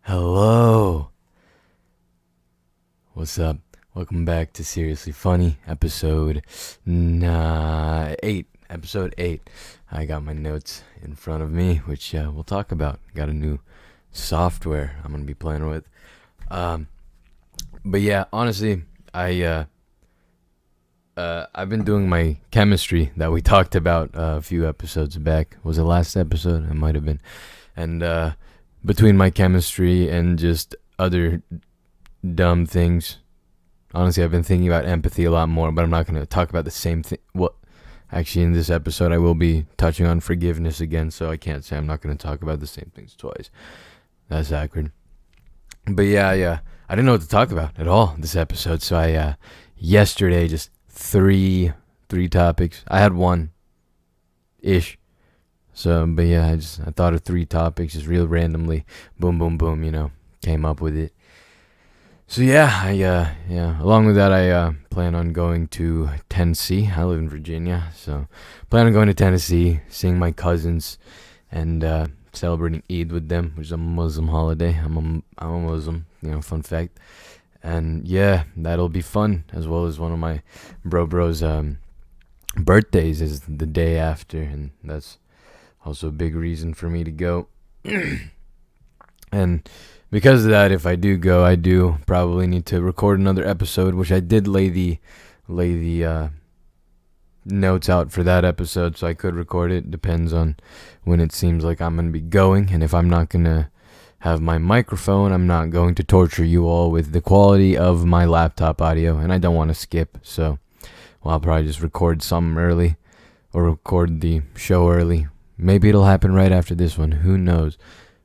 Hello. What's up? Welcome back to Seriously Funny, episode 8. Episode 8. I got my notes in front of me, which we'll talk about. Got a new software I'm going to be playing with. But yeah, honestly, I've been doing my chemistry that we talked about a few episodes back. Was it last episode? It might have been. And between my chemistry and just other dumb things, honestly, I've been thinking about empathy a lot more, but I'm not going to talk about the same thing. Well, actually, in this episode, I will be touching on forgiveness again, so I can't say I'm not going to talk about the same things twice. That's awkward. But yeah, I didn't know what to talk about at all this episode, so I, yesterday, just three topics. I had one-ish. So, but yeah, I thought of 3 topics just real randomly. Boom, boom, boom, came up with it. So yeah, along with that, I plan on going to Tennessee. I live in Virginia, so plan on going to Tennessee, seeing my cousins, and celebrating Eid with them, which is a Muslim holiday. I'm a Muslim, fun fact. And yeah, that'll be fun, as well as one of my bro's birthdays is the day after, and that's also a big reason for me to go. And because of that, if I do go, I do probably need to record another episode, which I did lay the notes out for that episode, so I could record it. Depends on when it seems like I'm going to be going, and if I'm not going to have my microphone, I'm not going to torture you all with the quality of my laptop audio, and I don't want to skip, so I'll probably just record something early, or record the show early. Maybe it'll happen right after this one, who knows.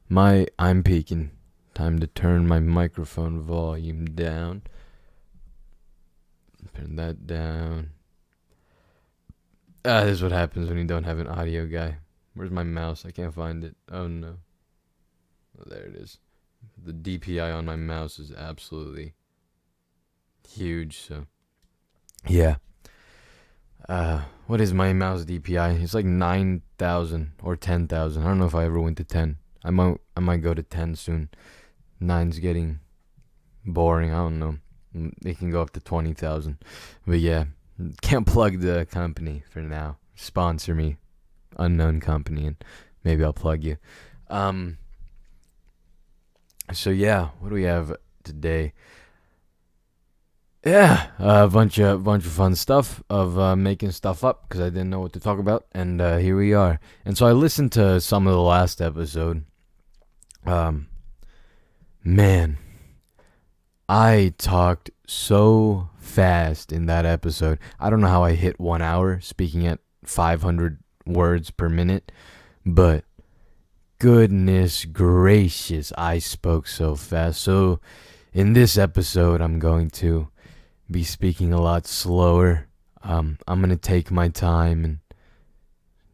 I'm peaking. Time to turn my microphone volume down. Turn that down. This is what happens when you don't have an audio guy. Where's my mouse? I can't find it. Oh no. Oh, there it is. The DPI on my mouse is absolutely huge, so yeah. What is my mouse DPI? It's like 9,000 or 10,000. I don't know if I ever went to 10. I might go to 10 soon. 9's getting boring. I don't know. It can go up to 20,000. But yeah, can't plug the company for now. Sponsor me, unknown company, and maybe I'll plug you. So yeah, what do we have today? Yeah, a bunch of fun stuff of making stuff up because I didn't know what to talk about, and here we are. And so I listened to some of the last episode. Man, I talked so fast in that episode. I don't know how I hit 1 hour speaking at 500 words per minute, but goodness gracious, I spoke so fast. So in this episode, I'm going to be speaking a lot slower. I'm going to take my time and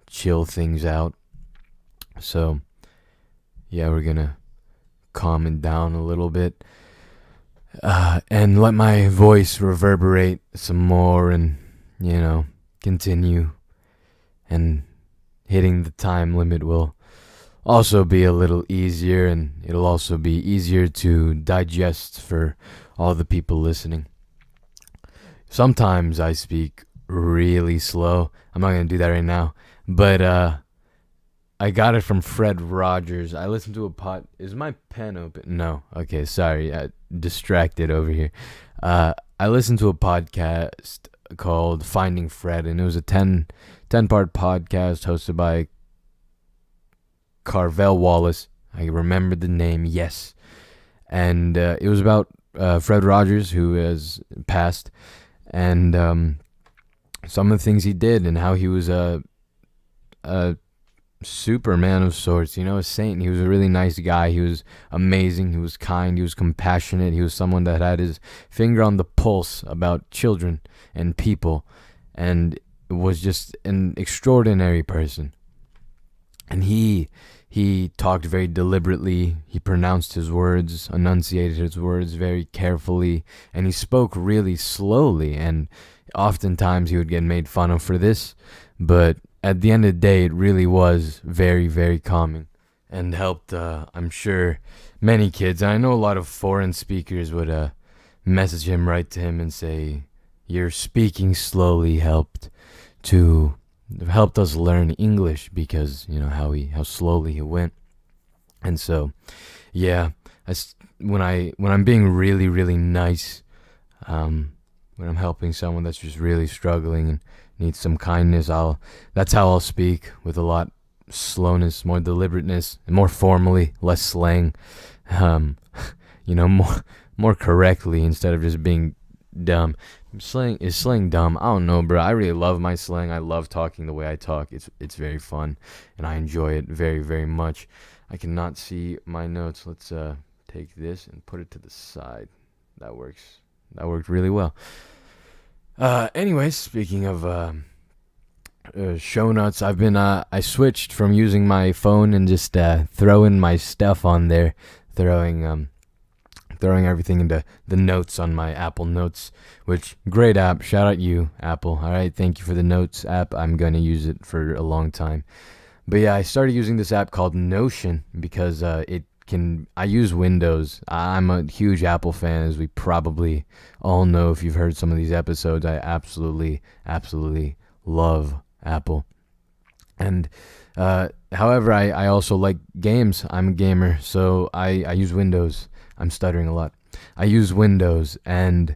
chill things out. So yeah, we're going to calm it down a little bit. And let my voice reverberate some more and, continue. And hitting the time limit will also be a little easier, and it'll also be easier to digest for all the people listening. Sometimes I speak really slow. I'm not going to do that right now. But I got it from Fred Rogers. I listened to Is my pen open? No. Okay, sorry. Distracted over here. I listened to a podcast called Finding Fred, and it was a 10-part podcast hosted by Carvel Wallace. I remember the name, yes. And it was about Fred Rogers, who has passed, and some of the things he did and how he was a Superman of sorts, a saint. He was a really nice guy. He was amazing. He was kind. He was compassionate. He was someone that had his finger on the pulse about children and people, and was just an extraordinary person. And he talked very deliberately. He pronounced his words, enunciated his words very carefully, and he spoke really slowly, and oftentimes he would get made fun of for this, but at the end of the day, it really was very, very calming. and helped, I'm sure, many kids. And I know a lot of foreign speakers would message him, write to him, and say, "Your speaking slowly helped us learn English because how slowly he went." And so, yeah, when I'm being really really nice, when I'm helping someone that's just really struggling and needs some kindness, that's how I'll speak, with a lot slowness, more deliberateness, and more formally, less slang, um, more correctly instead of just being dumb. Slang dumb? I don't know, bro. I really love my slang. I love talking the way I talk. It's very fun, and I enjoy it very very much. I cannot see my notes. Let's take this and put it to the side. That works. That worked really well. Anyways, speaking of show notes, I switched from using my phone and just throwing my stuff on there, throwing everything into the notes on my Apple Notes, which great app. Shout out you, Apple. All right, thank you for the Notes app. I'm going to use it for a long time. But yeah, I started using this app called Notion because I use Windows. I'm a huge Apple fan, as we probably all know if you've heard some of these episodes. I absolutely, absolutely love Apple. And however, I also like games. I'm a gamer, so I use Windows. I'm stuttering a lot. I use Windows, and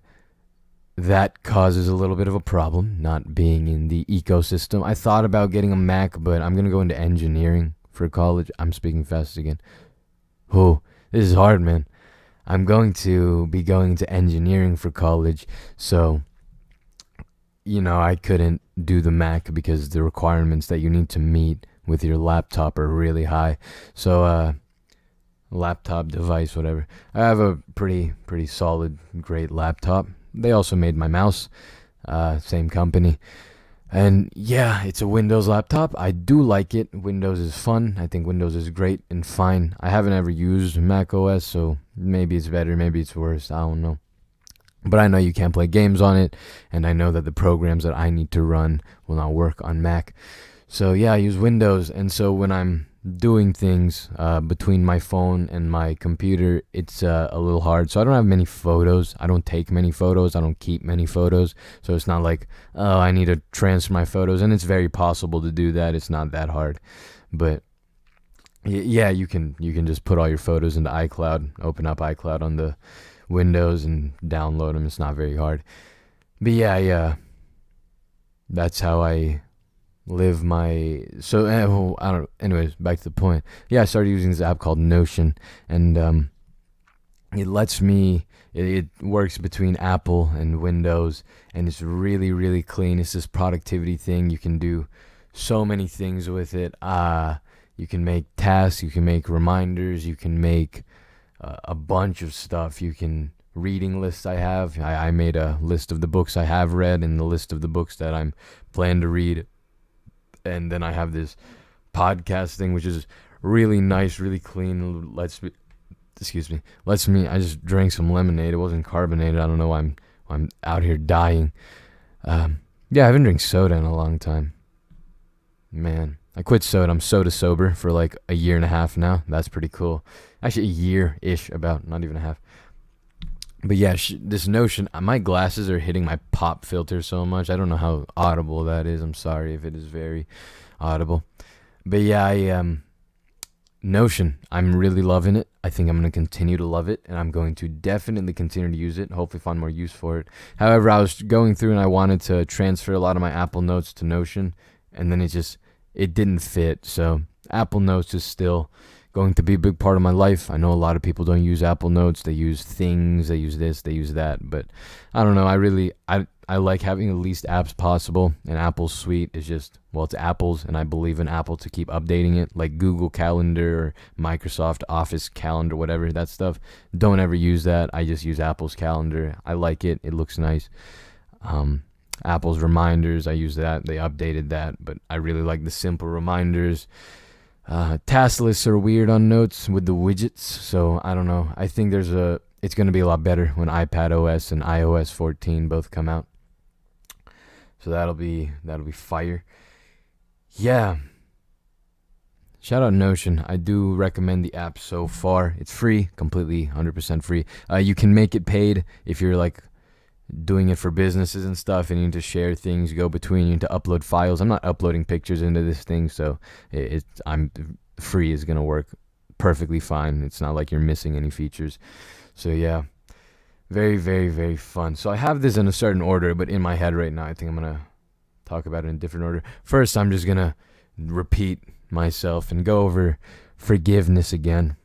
that causes a little bit of a problem, not being in the ecosystem. I thought about getting a Mac, but I'm going to go into engineering for college. I'm speaking fast again. Oh, this is hard, man. I'm going to be going to engineering for college, so, I couldn't do the Mac because the requirements that you need to meet with your laptop are really high. So, laptop device, whatever. I have a pretty solid, great laptop. They also made my mouse, same company. And yeah, it's a Windows laptop. I do like it. Windows is fun. I think Windows is great and fine. I haven't ever used Mac OS, so maybe it's better, maybe it's worse. I don't know. But I know you can't play games on it, and I know that the programs that I need to run will not work on Mac. So yeah, I use Windows, and so when I'm doing things between my phone and my computer, it's a little hard. So I don't have many photos. I don't take many photos. I don't keep many photos. So it's not like, oh, I need to transfer my photos. And it's very possible to do that. It's not that hard. But yeah, you can just put all your photos into iCloud, open up iCloud on the Windows and download them. It's not very hard. But yeah, that's how I live my I don't. Anyways, back to the point. Yeah, I started using this app called Notion, and it lets me. It works between Apple and Windows, and it's really really clean. It's this productivity thing. You can do so many things with it. You can make tasks. You can make reminders. You can make a bunch of stuff. You can reading lists. I made a list of the books I have read and the list of the books that I'm planning to read. And then I have this podcast thing, which is really nice, really clean. Lets me. I just drank some lemonade. It wasn't carbonated. I don't know why I'm out here dying. Yeah, I haven't drank soda in a long time. Man, I quit soda. I'm soda sober for like a year and a half now. That's pretty cool. Actually, a year-ish, about, not even a half. But yeah, this Notion, my glasses are hitting my pop filter so much. I don't know how audible that is. I'm sorry if it is very audible. But yeah, Notion, I'm really loving it. I think I'm going to continue to love it, and I'm going to definitely continue to use it, hopefully find more use for it. However, I was going through and I wanted to transfer a lot of my Apple Notes to Notion, and then it didn't fit. So Apple Notes is still going to be a big part of my life. I know a lot of people don't use Apple Notes. They use Things, they use this, they use that. But I don't know. I like having the least apps possible. And Apple's suite is just, well, it's Apple's, and I believe in Apple to keep updating it. Like Google Calendar or Microsoft Office Calendar, whatever, that stuff. Don't ever use that. I just use Apple's calendar. I like it. It looks nice. Apple's reminders, I use that. They updated that, but I really like the simple reminders. Task lists are weird on Notes with the widgets, so I don't know. I think it's going to be a lot better when iPad OS and iOS 14 both come out. So that'll be fire. Yeah. Shout out Notion. I do recommend the app so far. It's free, completely 100% free. You can make it paid if you're like doing it for businesses and stuff, and you need to share things, go between, you need to upload files. I'm not uploading pictures into this thing, so I'm free is gonna work perfectly fine. It's not like you're missing any features. So yeah, very, very, very fun. So I have this in a certain order, but in my head right now, I think I'm gonna talk about it in a different order. First, I'm just gonna repeat myself and go over forgiveness again.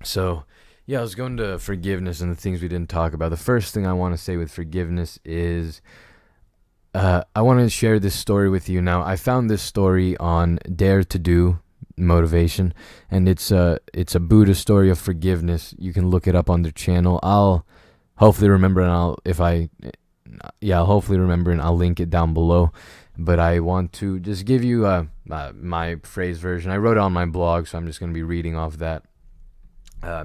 So yeah, I was going to forgiveness and the things we didn't talk about. The first thing I want to say with forgiveness is I want to share this story with you. Now, I found this story on Dare to Do Motivation, and it's a Buddha story of forgiveness. You can look it up on their channel. I'll hopefully remember, and I'll hopefully remember, and I'll link it down below. But I want to just give you my phrase version. I wrote it on my blog, so I'm just going to be reading off that.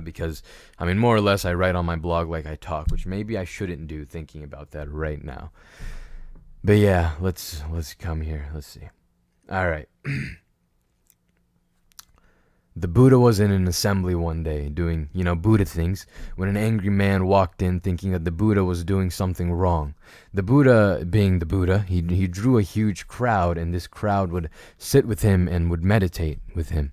Because, I mean, more or less, I write on my blog like I talk, which maybe I shouldn't do, thinking about that right now. But yeah, let's come here. Let's see. All right. The Buddha was in an assembly one day doing, Buddha things, when an angry man walked in thinking that the Buddha was doing something wrong. The Buddha, being the Buddha, he drew a huge crowd, and this crowd would sit with him and would meditate with him.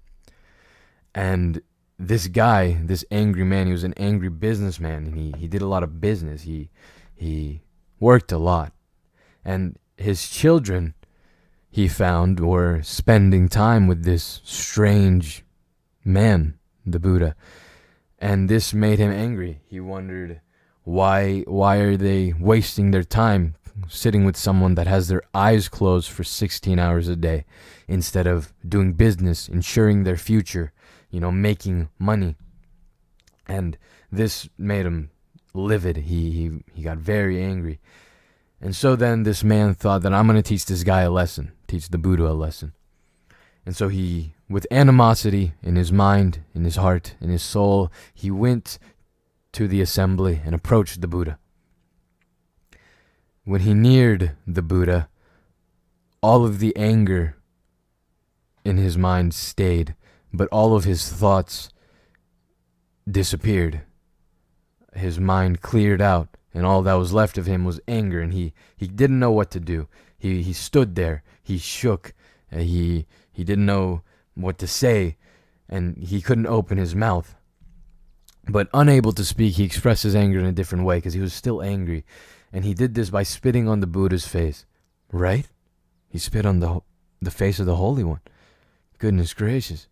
And this guy, this angry man, he was an angry businessman, and he did a lot of business. He worked a lot. And his children, he found, were spending time with this strange man, the Buddha. And this made him angry. He wondered, why are they wasting their time sitting with someone that has their eyes closed for 16 hours a day instead of doing business, ensuring their future, making money. And this made him livid. He got very angry. And so then this man thought that I'm going to teach this guy a lesson, teach the Buddha a lesson. And so he, with animosity in his mind, in his heart, in his soul, he went to the assembly and approached the Buddha. When he neared the Buddha, all of the anger in his mind stayed, but all of his thoughts disappeared. His mind cleared out, and all that was left of him was anger, and he didn't know what to do. He stood there, he shook, he didn't know what to say, and he couldn't open his mouth. But unable to speak, he expressed his anger in a different way, because he was still angry. And he did this by spitting on the Buddha's face. Right? He spit on the face of the Holy One. Goodness gracious.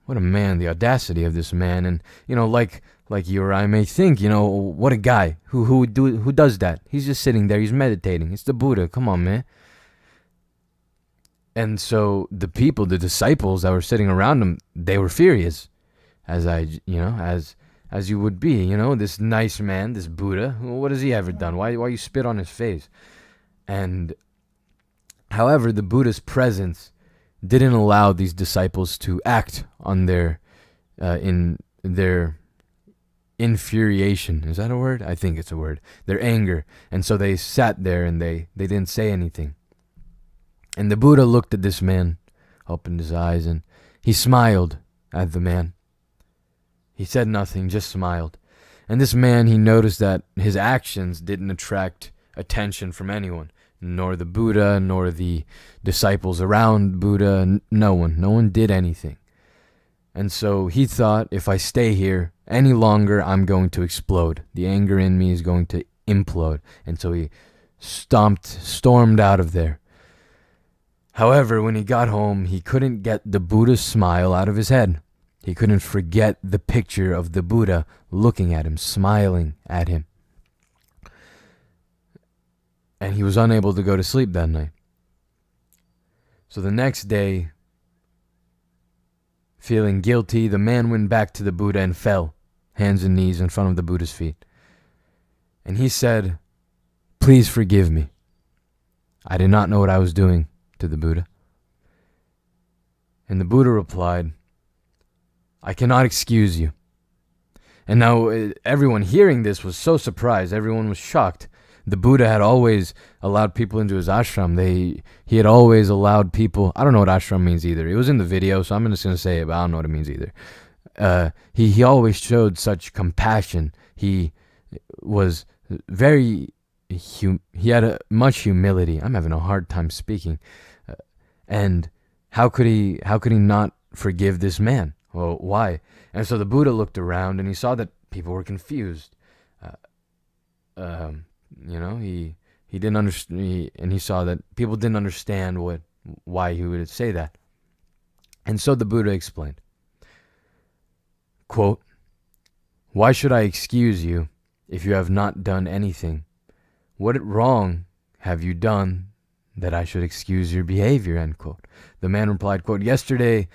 What a man, the audacity of this man. And, like you or I may think, what a guy. Who does that? He's just sitting there, he's meditating. It's the Buddha. Come on, man. And so the people, the disciples that were sitting around him, they were furious. As you would be, this nice man, this Buddha, what has he ever done? Why you spit on his face? And however, the Buddha's presence didn't allow these disciples to act on their infuriation. Is that a word? I think it's a word. Their anger. And so they sat there and they didn't say anything. And the Buddha looked at this man, opened his eyes, and he smiled at the man. He said nothing, just smiled. And this man, he noticed that his actions didn't attract attention from anyone, nor the Buddha, nor the disciples around Buddha, no one. No one did anything. And so he thought, if I stay here any longer, I'm going to explode. The anger in me is going to implode. And so he stormed out of there. However, when he got home, he couldn't get the Buddha's smile out of his head. He couldn't forget the picture of the Buddha looking at him, smiling at him. And he was unable to go to sleep that night. So the next day, feeling guilty, the man went back to the Buddha and fell, hands and knees in front of the Buddha's feet. And he said, "Please forgive me. I did not know what I was doing," to the Buddha. And the Buddha replied, "I cannot excuse you." And now everyone hearing this was so surprised. Everyone was shocked. the Buddha had always allowed people into his ashram. He had always allowed people. I don't know what ashram means either. It was in the video, so I'm just gonna say it, but I don't know what it means either. He always showed such compassion. He was very he had much humility. I'm having a hard time speaking. And how could he not forgive this man? Well, why? And so the Buddha looked around and he saw that people were confused. He didn't understand, and he saw that people didn't understand why he would say that. And so the Buddha explained, quote, "Why should I excuse you if you have not done anything? What wrong have you done that I should excuse your behavior?" End quote. The man replied, quote, "Yesterday,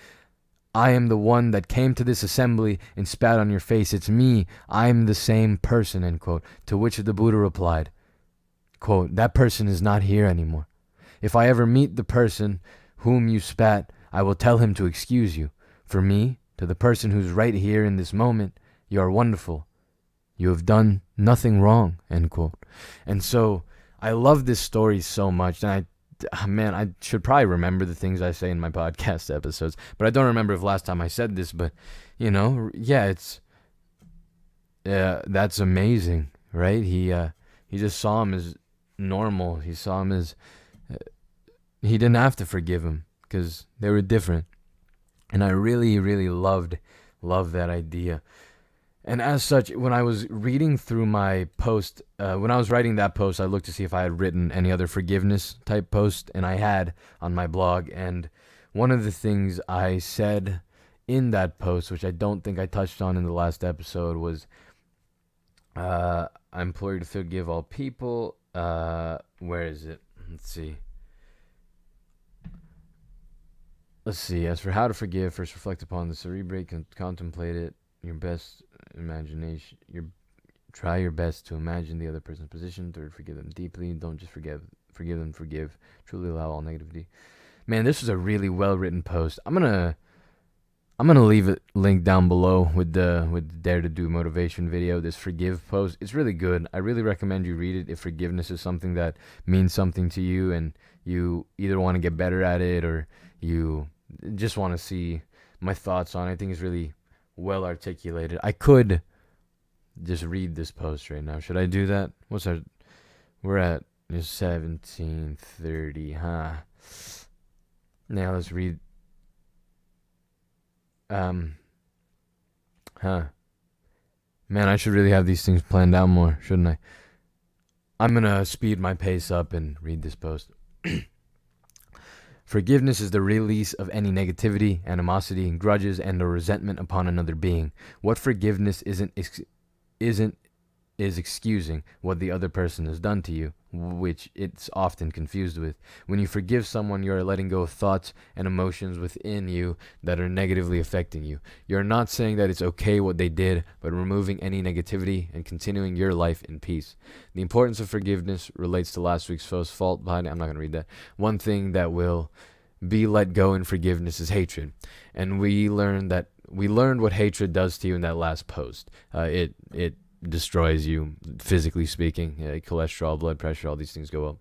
I am the one that came to this assembly and spat on your face. It's me. I am the same person," end quote. To which the Buddha replied, quote, "That person is not here anymore. If I ever meet the person whom you spat, I will tell him to excuse you. For me, to the person who's right here in this moment, you are wonderful. You have done nothing wrong," end quote. And so I love this story so much, and I should probably remember the things I say in my podcast episodes, but I don't remember if last time I said this, but, that's amazing, right? He just saw him as normal. He saw him as, he didn't have to forgive him, because they were different. And I really, really loved that idea. And as such, when I was reading through my post, when I was writing that post, I looked to see if I had written any other forgiveness type post, and I had on my blog. And one of the things I said in that post, which I don't think I touched on in the last episode, was I implore you to forgive all people. Where is it? Let's see. As for how to forgive, first reflect upon the cerebrate, contemplate it. Your best imagination. Try your best to imagine the other person's position. Third, forgive them deeply. Don't just forgive them. Forgive. Truly allow all negativity. Man, this was a really well written post. I'm gonna leave it linked down below with the Dare to Do motivation video. This forgive post. It's really good. I really recommend you read it if forgiveness is something that means something to you, and you either want to get better at it or you just want to see my thoughts on it. I think it's really well articulated. I could just read this post right now. Should I do that? We're at 17:30, huh? Now let's read. Man, I should really have these things planned out more, shouldn't I? I'm gonna speed my pace up and read this post. Forgiveness is the release of any negativity, animosity, grudges, and or resentment upon another being. What forgiveness is excusing what the other person has done to you, which it's often confused with. When you forgive someone, you are letting go of thoughts and emotions within you that are negatively affecting you. You're not saying that it's okay what they did, but removing any negativity and continuing your life in peace. The importance of forgiveness relates to last week's first fault behind it. I'm not going to read that. One thing that will be let go in forgiveness is hatred. And we learned what hatred does to you in that last post. It destroys you, physically speaking. Cholesterol, blood pressure, all these things go up.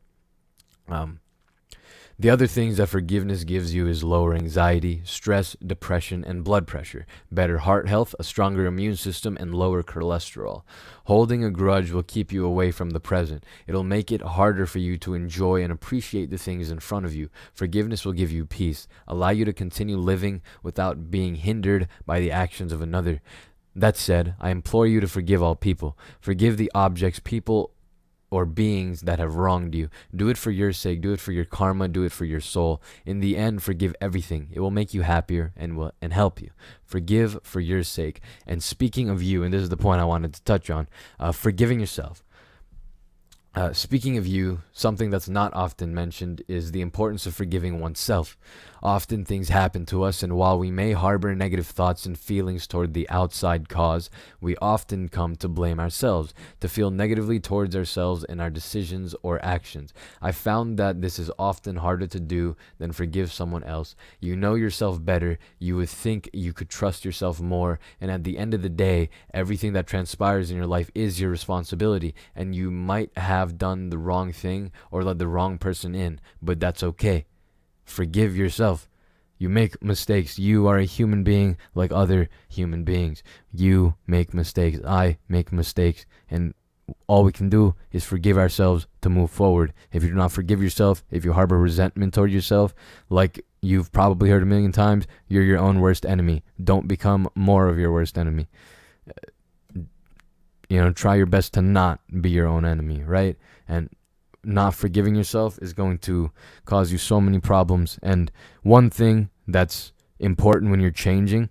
The other things that forgiveness gives you is lower anxiety, stress, depression, and blood pressure, better heart health, a stronger immune system, and lower cholesterol. Holding a grudge will keep you away from the present. It'll make it harder for you to enjoy and appreciate the things in front of you. Forgiveness will give you peace, allow you to continue living without being hindered by the actions of another. That said, I implore you to forgive all people. Forgive the objects, people, or beings that have wronged you. Do it for your sake. Do it for your karma. Do it for your soul. In the end, forgive everything. It will make you happier and help you. Forgive for your sake. And speaking of you, and this is the point I wanted to touch on, forgiving yourself. Speaking of you, something that's not often mentioned is the importance of forgiving oneself. Often things happen to us, and while we may harbor negative thoughts and feelings toward the outside cause, we often come to blame ourselves, to feel negatively towards ourselves and our decisions or actions. I found that this is often harder to do than forgive someone else. You know yourself better, you would think you could trust yourself more, and at the end of the day, everything that transpires in your life is your responsibility, and you might have have done the wrong thing or let the wrong person in, but that's okay. Forgive yourself. You make mistakes. You are a human being like other human beings. You make mistakes. I make mistakes. And all we can do is forgive ourselves to move forward. If you do not forgive yourself, if you harbor resentment toward yourself, like you've probably heard a million times, you're your own worst enemy. Don't become more of your worst enemy. Try your best to not be your own enemy, right? And not forgiving yourself is going to cause you so many problems. And one thing that's important when you're changing,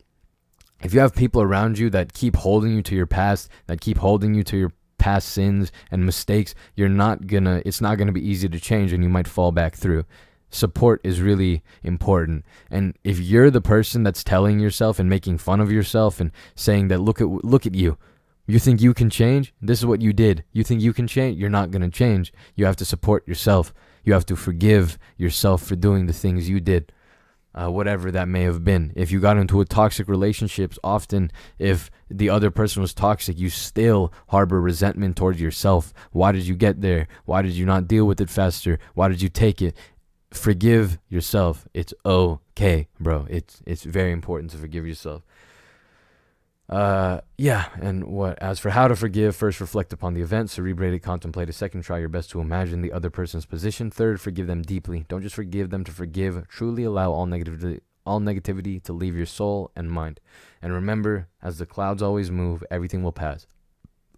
if you have people around you that keep holding you to your past, that keep holding you to your past sins and mistakes, it's not gonna be easy to change, and you might fall back through. Support is really important. And if you're the person that's telling yourself and making fun of yourself and saying that look at you think you can change? This is what you did. You think you can change? You're not going to change. You have to support yourself. You have to forgive yourself for doing the things you did, whatever that may have been. If you got into a toxic relationship, often if the other person was toxic, you still harbor resentment towards yourself. Why did you get there? Why did you not deal with it faster? Why did you take it? Forgive yourself. It's okay, bro. It's very important to forgive yourself. As for how to forgive, first reflect upon the event, cerebrate it, contemplate it. Second, try your best to imagine the other person's position. Third, forgive them deeply. Don't just forgive them to forgive. Truly allow all negativity to leave your soul and mind. And remember, as the clouds always move, everything will pass.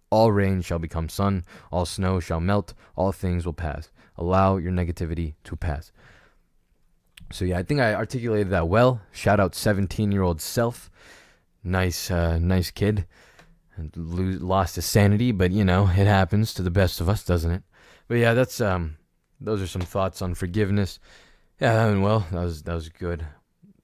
All rain shall become sun, all snow shall melt, all things will pass. Allow your negativity to pass. So I think I articulated that well. Shout out 17-year-old self. Nice kid. Lost his sanity, but it happens to the best of us, doesn't it? But yeah, that's those are some thoughts on forgiveness. Yeah, that was good.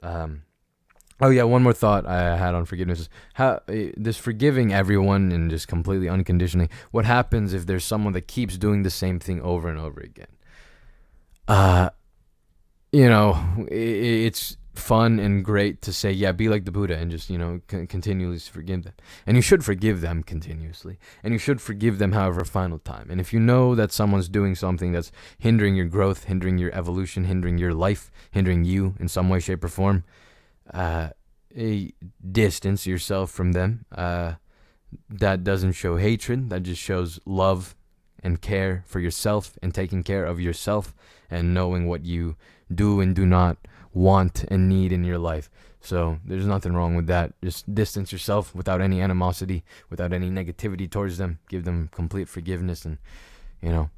One more thought I had on forgiveness is how this forgiving everyone and just completely unconditionally. What happens if there's someone that keeps doing the same thing over and over again? It's fun and great to say, be like the Buddha and just, continually forgive them. And you should forgive them continuously. And you should forgive them, however, final time. And if you know that someone's doing something that's hindering your growth, hindering your evolution, hindering your life, hindering you in some way, shape, or form, distance yourself from them. That doesn't show hatred. That just shows love and care for yourself and taking care of yourself and knowing what you do and do not want and need in your life. So there's nothing wrong with that. Just distance yourself without any animosity, without any negativity towards them. Give them complete forgiveness and,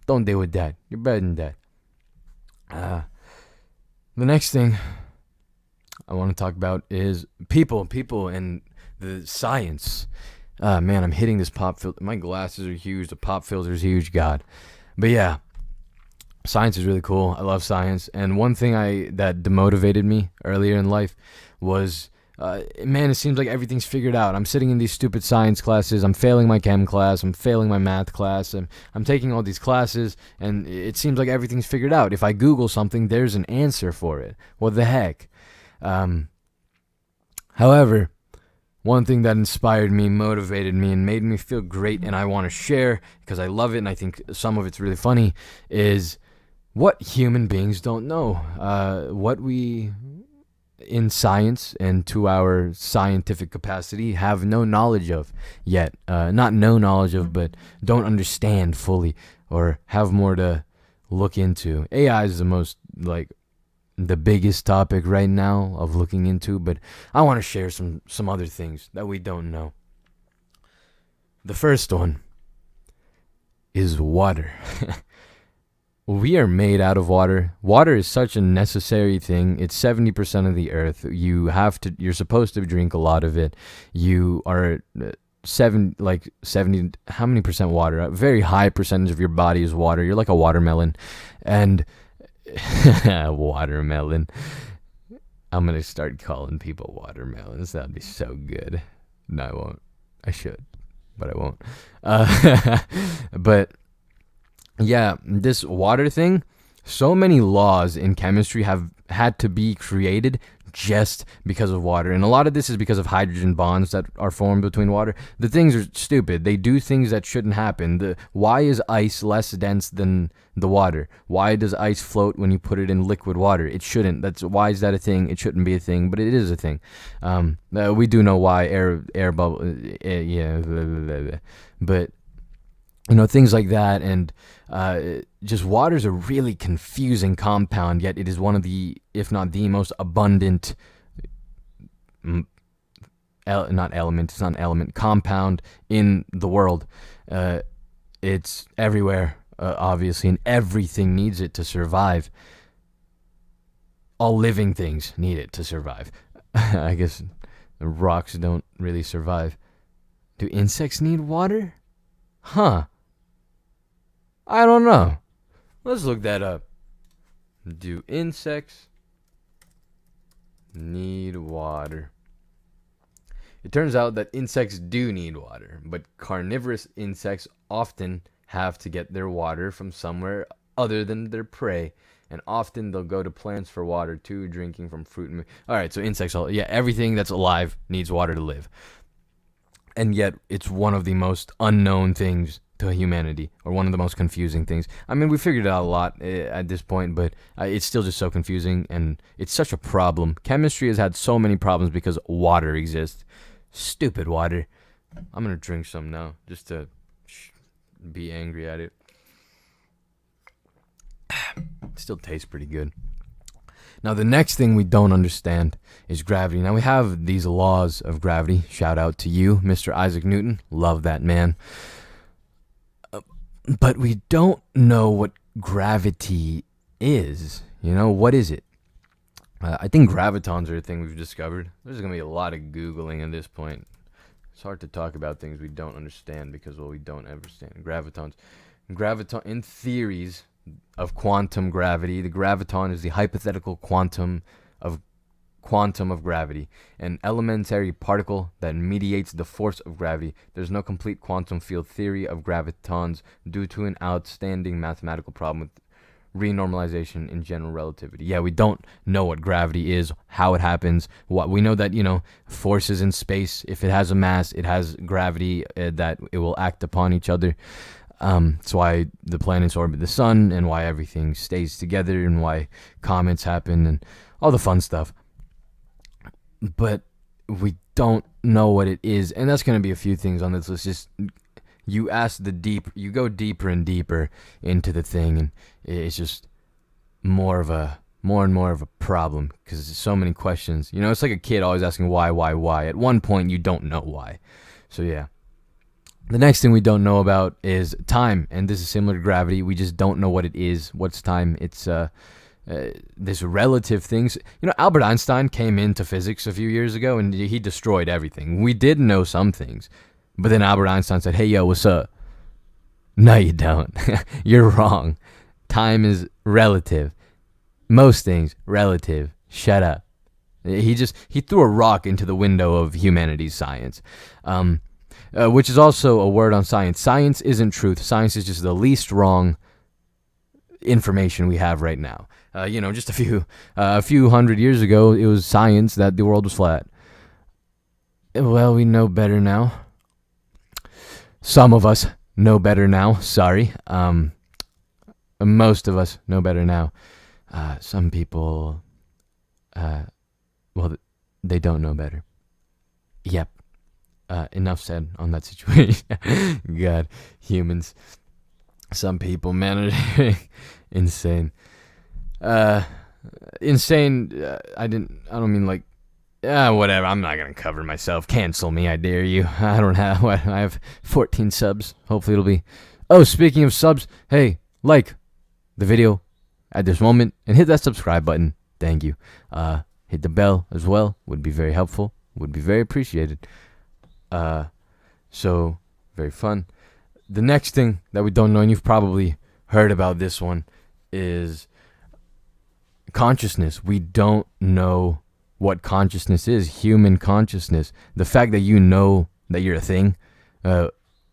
don't deal with that. You're better than that. The next thing I want to talk about is people and the science. Man, I'm hitting this pop filter. My glasses are huge. The pop filter is huge. God. But yeah, science is really cool. I love science. And one thing that demotivated me earlier in life was, it seems like everything's figured out. I'm sitting in these stupid science classes. I'm failing my chem class. I'm failing my math class. I'm taking all these classes, and it seems like everything's figured out. If I Google something, there's an answer for it. What the heck? However, one thing that inspired me, motivated me, and made me feel great, and I want to share because I love it and I think some of it's really funny, is what human beings don't know. What we, in science and to our scientific capacity, have no knowledge of yet. Not no knowledge of, but don't understand fully or have more to look into. AI is the biggest topic right now of looking into, but I want to share some other things that we don't know. The first one is water. We are made out of water. Water is such a necessary thing. It's 70% of the earth. You're supposed to drink a lot of it. You are 70, how many percent water? A very high percentage of your body is water. You're like a watermelon. And watermelon. I'm going to start calling people watermelons. That'd be so good. No, I won't. I should, but I won't. But yeah, this water thing, so many laws in chemistry have had to be created just because of water. And a lot of this is because of hydrogen bonds that are formed between water. The things are stupid. They do things that shouldn't happen. Why is ice less dense than the water? Why does ice float when you put it in liquid water? It shouldn't. Why is that a thing? It shouldn't be a thing, but it is a thing. We do know why air bubble. But things like that, and just water's a really confusing compound, yet it is one of the, if not the most abundant, compound in the world. It's everywhere, obviously, and everything needs it to survive. All living things need it to survive. I guess rocks don't really survive. Do insects need water? Huh. I don't know. Let's look that up. Do insects need water? It turns out that insects do need water, but carnivorous insects often have to get their water from somewhere other than their prey, and often they'll go to plants for water too, drinking from fruit and... Alright, so insects, everything that's alive needs water to live. And yet, it's one of the most unknown things to humanity, or one of the most confusing things. I mean, we figured it out a lot at this point, but it's still just so confusing, and it's such a problem. Chemistry has had so many problems because water exists. Stupid water. I'm gonna drink some now, just to be angry at it. It still tastes pretty good. Now, the next thing we don't understand is gravity. Now, we have these laws of gravity. Shout out to you, Mr. Isaac Newton. Love that man. But we don't know what gravity is. What is it? I think gravitons are a thing we've discovered. There's going to be a lot of Googling at this point. It's hard to talk about things we don't understand because, we don't understand. Gravitons. In theories of quantum gravity, the graviton is the hypothetical quantum of gravity, an elementary particle that mediates the force of gravity. There's no complete quantum field theory of gravitons due to an outstanding mathematical problem with renormalization in general relativity. Yeah, we don't know what gravity is, how it happens. What we know that forces in space, if it has a mass, it has gravity that it will act upon each other. That's why the planets orbit the sun, and why everything stays together, and why comets happen, and all the fun stuff. But we don't know what it is, and that's going to be a few things on this list. Just you go deeper and deeper into the thing, and it's just more and more of a problem because there's so many questions. It's like a kid always asking why. At one point, you don't know why. So yeah. The next thing we don't know about is time, and this is similar to gravity. We just don't know what it is. What's time? It's this relative things. Albert Einstein came into physics a few years ago, and he destroyed everything. We did know some things, but then Albert Einstein said, "Hey, yo, what's up?" No, you don't. You're wrong. Time is relative. Most things relative. Shut up. He threw a rock into the window of humanity's science. Which is also a word on science. Science isn't truth. Science is just the least wrong information we have right now. Just a few hundred years ago, it was science that the world was flat. Well, we know better now. Some of us know better now. Sorry. Most of us know better now. Some people, they don't know better. Yep. Enough said on that situation. God, humans. Some people, man, are insane. Insane. I don't mean like, whatever. I'm not gonna cover myself. Cancel me, I dare you. I have 14 subs. Hopefully it'll be. Oh, speaking of subs, hey, like the video at this moment and hit that subscribe button. Thank you. Hit the bell as well. Would be very helpful. Would be very appreciated. So very fun. The next thing that we don't know, and you've probably heard about this one, is consciousness. We don't know what consciousness is, human consciousness. The fact that you know that you're a thing,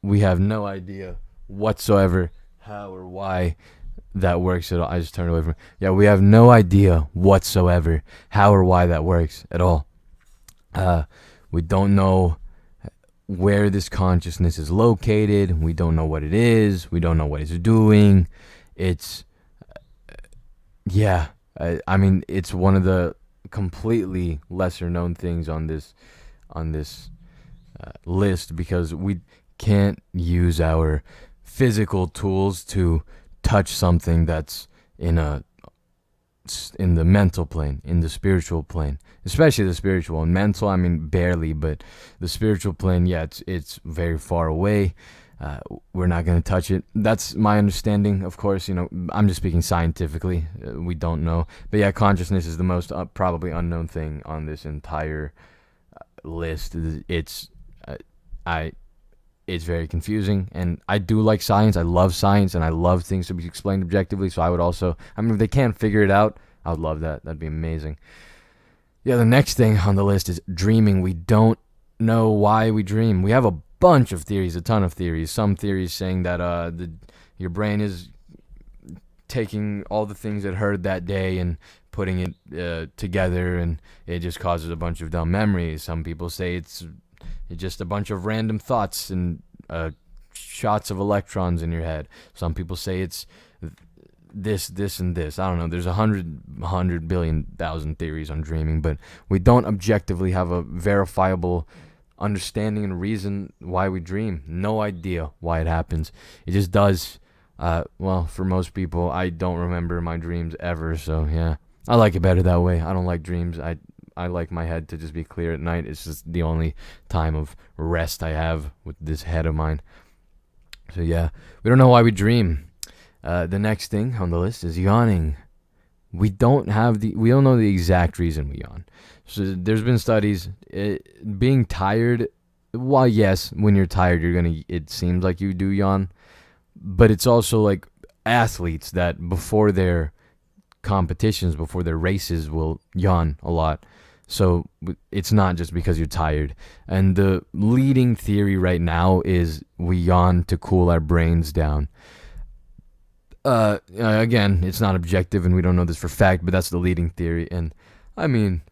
we have no idea whatsoever how or why that works at all. I just turned away from it. Yeah, we have no idea whatsoever how or why that works at all. We don't know where this consciousness is located. We don't know what it is. We don't know what it's doing. It's, yeah, I mean, it's one of the completely lesser known things on this list, because we can't use our physical tools to touch something that's in the mental plane, in the spiritual plane, especially the spiritual and mental. I mean, barely, but the spiritual plane, yeah, it's very far away. We're not going to touch it. That's my understanding. Of course, I'm just speaking scientifically. We don't know, but yeah, consciousness is the most probably unknown thing on this entire list. It's very confusing, and I do like science. I love science, and I love things to be explained objectively. So I would also, if they can't figure it out, I would love that. That'd be amazing. Yeah, the next thing on the list is dreaming. We don't know why we dream. We have a bunch of theories, a ton of theories. Some theories saying that your brain is taking all the things it heard that day and putting it together, and it just causes a bunch of dumb memories. Some people say it's just a bunch of random thoughts and shots of electrons in your head. Some people say it's this, and this. I don't know. There's 100 billion thousand theories on dreaming, but we don't objectively have a verifiable understanding and reason why we dream. No idea why it happens. It just does. Well, for most people, I don't remember my dreams ever, so yeah. I like it better that way. I don't like dreams. I like my head to just be clear at night. It's just the only time of rest I have with this head of mine. So yeah, we don't know why we dream. The next thing on the list is yawning. We don't know the exact reason we yawn. So there's been studies, being tired. Well, yes, when you're tired, it seems like you do yawn, but it's also like athletes that before their competitions, before their races, will yawn a lot. So it's not just because you're tired. And the leading theory right now is we yawn to cool our brains down. Again, it's not objective and we don't know this for fact, but that's the leading theory. And I mean,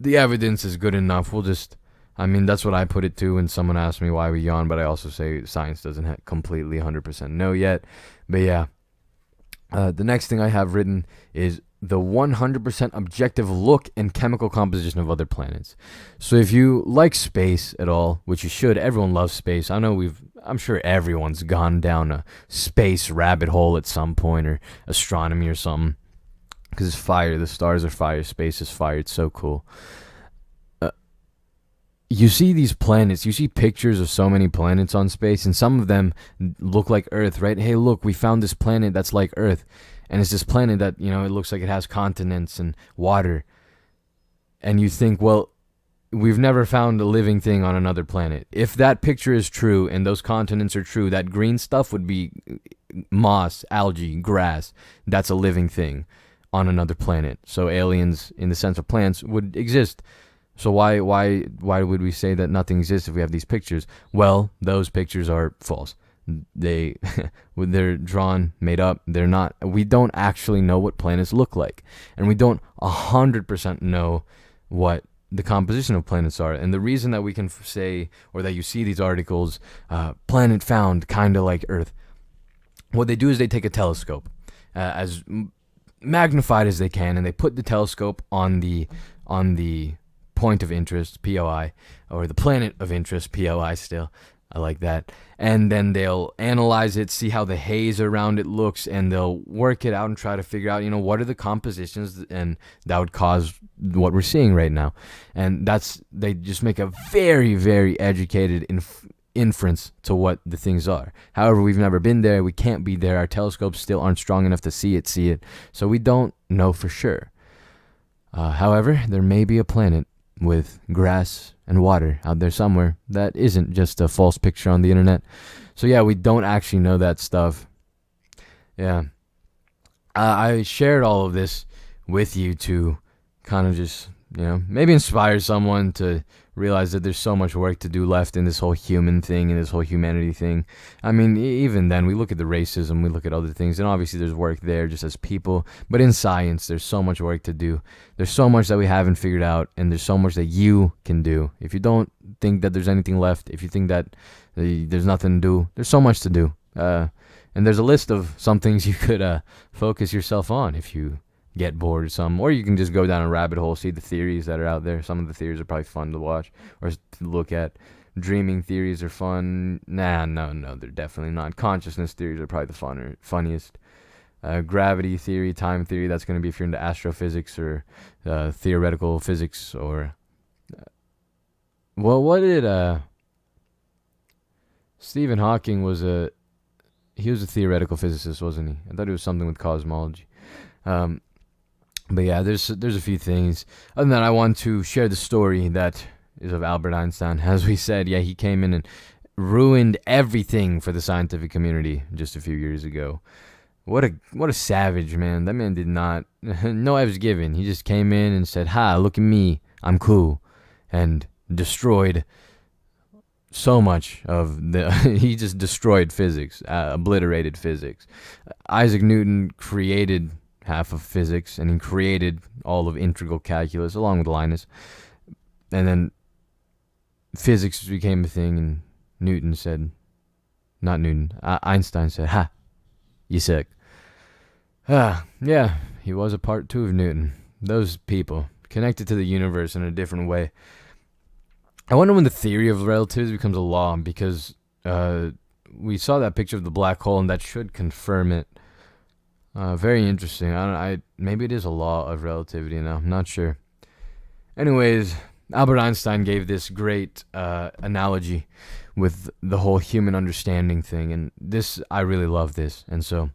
the evidence is good enough. That's what I put it to when someone asked me why we yawn, but I also say science doesn't completely 100% know yet. But yeah, the next thing I have written is the 100% objective look and chemical composition of other planets. So if you like space at all, which you should, everyone loves space. I'm sure everyone's gone down a space rabbit hole at some point, or astronomy or something, because it's fire. The stars are fire. Space is fire. It's so cool. You see these planets, you see pictures of so many planets on space, and some of them look like Earth, right? Hey, look, we found this planet that's like Earth. And it's this planet that, it looks like it has continents and water. And you think, well, we've never found a living thing on another planet. If that picture is true and those continents are true, that green stuff would be moss, algae, grass. That's a living thing on another planet. So aliens, in the sense of plants, would exist. So why would we say that nothing exists if we have these pictures? Well, those pictures are false. They're drawn, made up. They're not. We don't actually know what planets look like, and we don't 100% know what the composition of planets are. And the reason that we can say, or that you see these articles, planet found kind of like Earth, what they do is they take a telescope, as magnified as they can, and they put the telescope on the point of interest, POI, or the planet of interest, POI still. I like that. And then they'll analyze it, see how the haze around it looks, and they'll work it out and try to figure out, what are the compositions, and that would cause what we're seeing right now. And they just make a very, very educated inference to what the things are. However, we've never been there. We can't be there. Our telescopes still aren't strong enough to see it. So we don't know for sure. However, there may be a planet with grass and water out there somewhere that isn't just a false picture on the internet. So yeah, we don't actually know that stuff. Yeah. I shared all of this with you to kind of just maybe inspire someone to realize that there's so much work to do left in this whole human thing and this whole humanity thing. I mean, even then, we look at the racism, we look at other things, and obviously there's work there just as people. But in science, there's so much work to do. There's so much that we haven't figured out, and there's so much that you can do. If you don't think that there's anything left, if you think that there's nothing to do, there's so much to do. And there's a list of some things you could focus yourself on if you get bored or something, or you can just go down a rabbit hole, see the theories that are out there. Some of the theories are probably fun to watch or to look at. Dreaming theories are fun. No, they're definitely not. Consciousness theories are probably the funniest. Gravity theory, time theory, that's going to be if you're into astrophysics or theoretical physics or... what did... Stephen Hawking was a theoretical physicist, wasn't he? I thought it was something with cosmology. But yeah, there's a few things. Other than that, I want to share the story that is of Albert Einstein. As we said, yeah, he came in and ruined everything for the scientific community just a few years ago. What a savage, man. That man did not... no F's given. He just came in and said, "Ha, look at me. I'm cool." And destroyed so much of the... he just destroyed physics, obliterated physics. Isaac Newton created half of physics, and he created all of integral calculus along with Linus. And then physics became a thing, and Einstein said, "Ha, you sick." Yeah, he was a part two of Newton. Those people connected to the universe in a different way. I wonder when the theory of relativity becomes a law, because we saw that picture of the black hole, and that should confirm it. Very interesting. Maybe it is a law of relativity now. I'm not sure. Anyways, Albert Einstein gave this great analogy with the whole human understanding thing, and I really love this. And so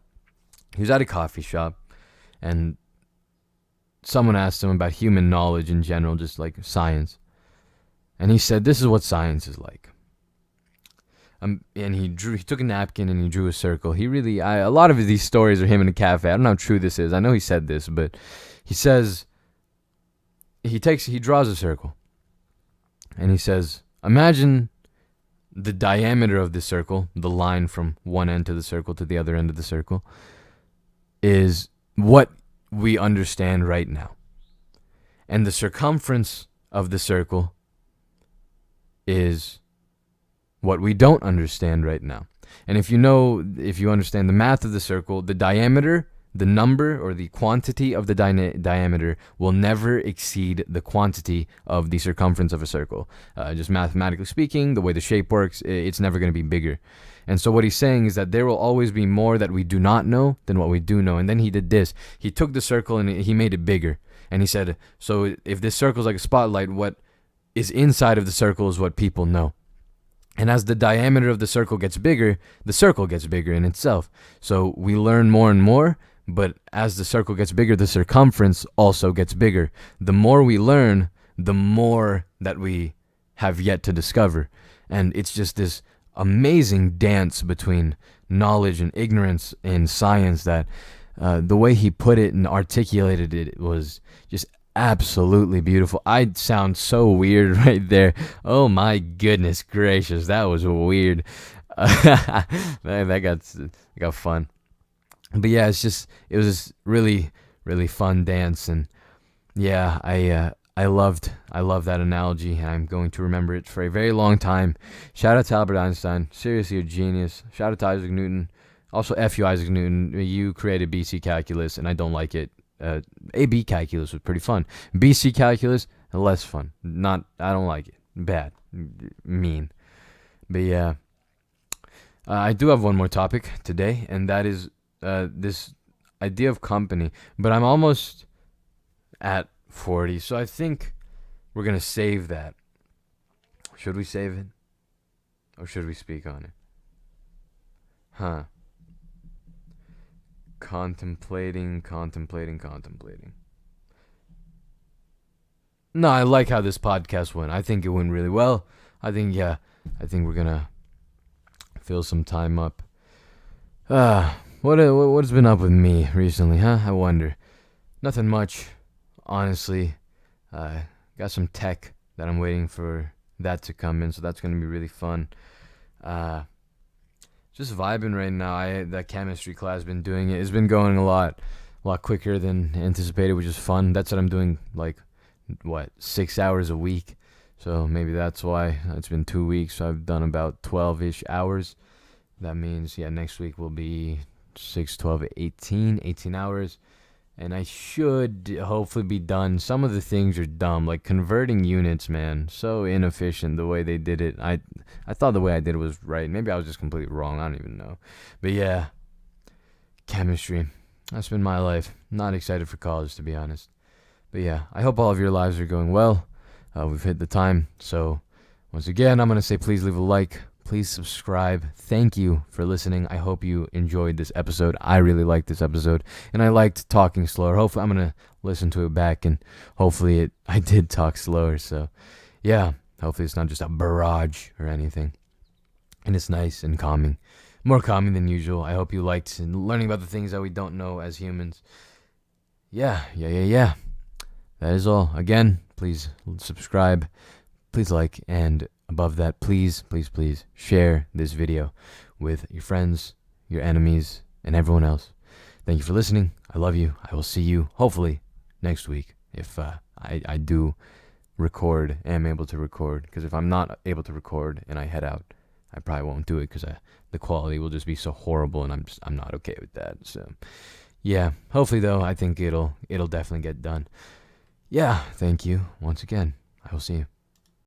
he was at a coffee shop, and someone asked him about human knowledge in general, just like science. And he said, "This is what science is like." And he took a napkin and he drew a circle. A lot of these stories are him in a cafe. I don't know how true this is. I know he said this, but he says, he draws a circle. And he says, "Imagine the diameter of the circle, the line from one end of the circle to the other end of the circle, is what we understand right now. And the circumference of the circle is what we don't understand right now. And if you understand the math of the circle, the diameter, the number or the quantity of the diameter will never exceed the quantity of the circumference of a circle. Just mathematically speaking, the way the shape works, it's never going to be bigger." And so what he's saying is that there will always be more that we do not know than what we do know. And then he did this. He took the circle and he made it bigger. And he said, so if this circle is like a spotlight, what is inside of the circle is what people know. And as the diameter of the circle gets bigger in itself. So we learn more and more, but as the circle gets bigger, the circumference also gets bigger. The more we learn, the more that we have yet to discover. And it's just this amazing dance between knowledge and ignorance in science that the way he put it and articulated it was just absolutely beautiful. I sound so weird right there. Oh my goodness gracious, that was weird. Man, that got fun. But yeah, it was this really, really fun dance, and yeah, I loved that analogy, and I'm going to remember it for a very long time. Shout out to Albert Einstein, seriously a genius. Shout out to Isaac Newton. Also, F you, Isaac Newton. You created BC calculus, and I don't like it. AB calculus was pretty fun. BC calculus, less fun. I don't like it. Bad. Mean. But yeah. I do have one more topic today, and that is this idea of company. But I'm almost at 40, so I think we're going to save that. Should we save it? Or should we speak on it? Contemplating. No, I like how this podcast went. I think it went really well. I think we're gonna fill some time up. What's been up with me recently, huh? I wonder. Nothing much, honestly. got some tech that I'm waiting for that to come in, so that's gonna be really fun. Just vibing right now. That chemistry class been doing it. It's been going a lot quicker than anticipated, which is fun. That's what I'm doing, like, what, 6 hours a week. So maybe that's why it's been 2 weeks. So I've done about 12-ish hours. That means, yeah, next week will be 6, 12, 18 hours. And I should hopefully be done. Some of the things are dumb, like converting units, man. So inefficient the way they did it. I thought the way I did it was right. Maybe I was just completely wrong. I don't even know. But yeah, chemistry. That's been my life. Not excited for college, to be honest. But yeah, I hope all of your lives are going well. We've hit the time. So once again, I'm going to say please leave a like. Please subscribe. Thank you for listening. I hope you enjoyed this episode. I really liked this episode. And I liked talking slower. Hopefully, I'm going to listen to it back. And hopefully, I did talk slower. So yeah, hopefully it's not just a barrage or anything. And it's nice and calming. More calming than usual. I hope you liked learning about the things that we don't know as humans. Yeah. That is all. Again, please subscribe. Please like. And above that, please share this video with your friends, your enemies, and everyone else. Thank you for listening. I love you. I will see you, hopefully, next week if I do record, am able to record. Because if I'm not able to record and I head out, I probably won't do it because the quality will just be so horrible, and I'm not okay with that. So yeah, hopefully though, I think it'll definitely get done. Yeah, thank you once again. I will see you.